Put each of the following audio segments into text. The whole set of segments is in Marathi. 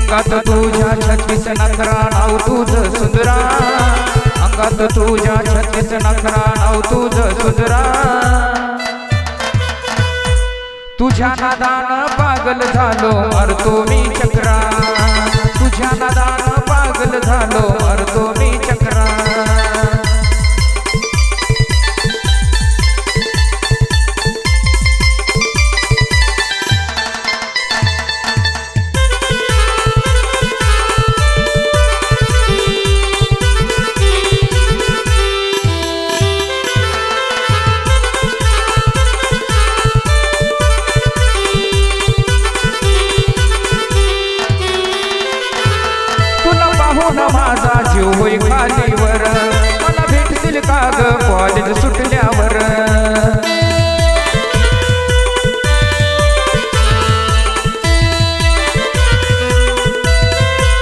अंगात तुझ्या 36 नखरा नाव तुझं सुंदरा अंगात तुझ्या 36 नखरा नाव तुझं सुंदरा तुझ्या नादान पागल झालो मरतो मी चक्रा तुझ्या नादान पागल झालो मरतो मी चक्रा माझा जीव होई खालीवर मला भेटतील का ग कॉलेज सुटल्यावर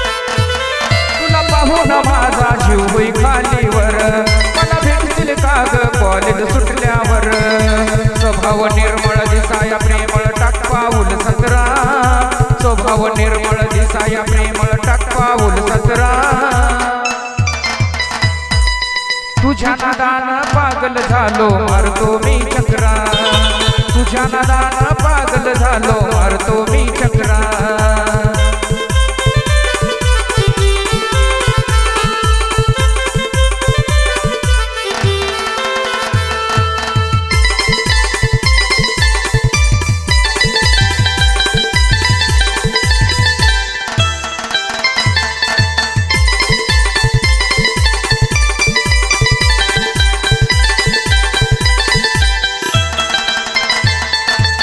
तुला पाहून माझा जीव होई खालीवर मला भेटतील का ग कॉलेज सुटल्यावर स्वभाव निर्मळ दिसाया प्रेमळ टाक पाऊल 17 स्वभाव निर्मळ दिसाया प्रेमळ टाक पाऊल 17 तुझ्या नादान पागल झालो मारतो मी चक्रा तुझ्या नादान पागल झालो मारतो मी चक्रा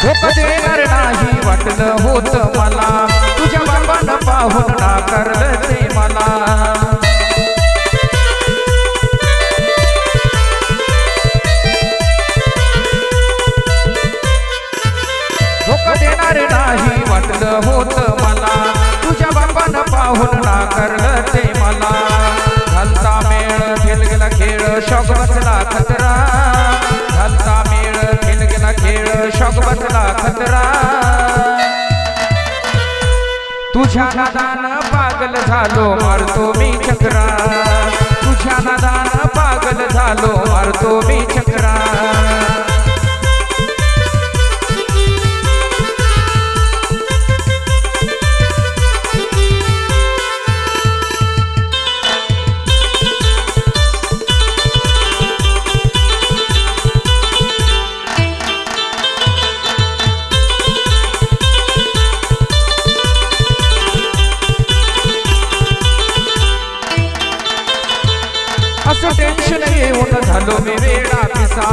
धोका देणार नाही वाटलं होत मला तुझ्या बाबानं पाहून नाकारलं ते मला धोका देणार नाही वाटलं होत मला तुझ्या बाबानं पाहून नाकारलं ते मला घालता मेळ खेळ गेला खेळ शॉक बसला खतरा घालता मेळ खेळ गेला खेळ शॉक बसला खतरा तुझ्या नादान पागल झालो मारतो मी चक्रा तुझ्या नादान पागल झालो मारतो मी चक्रा असं टेन्शन येऊन झालो मी वेडा पिसा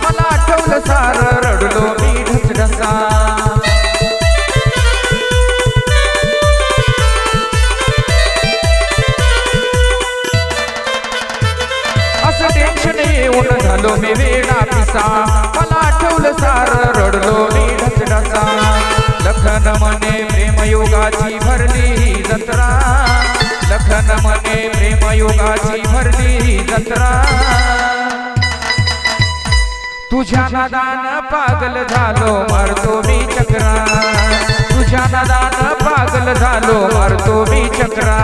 मला आठवलं सार रडलो मी ढसढसा असं टेन्शन येऊन झालो मी वेडा पिसा मला आठवलं सार रडलो मी ढसढसा लखन म्हणे प्रेमयोगाची भरली जत्रा लखन म्हणे प्रेमयोगाची भरली जत्रा तुझ्या नादान पागल झालो मारतो मी चक्रा तुझ्या नादान पागल झालो मारतो मी चक्रा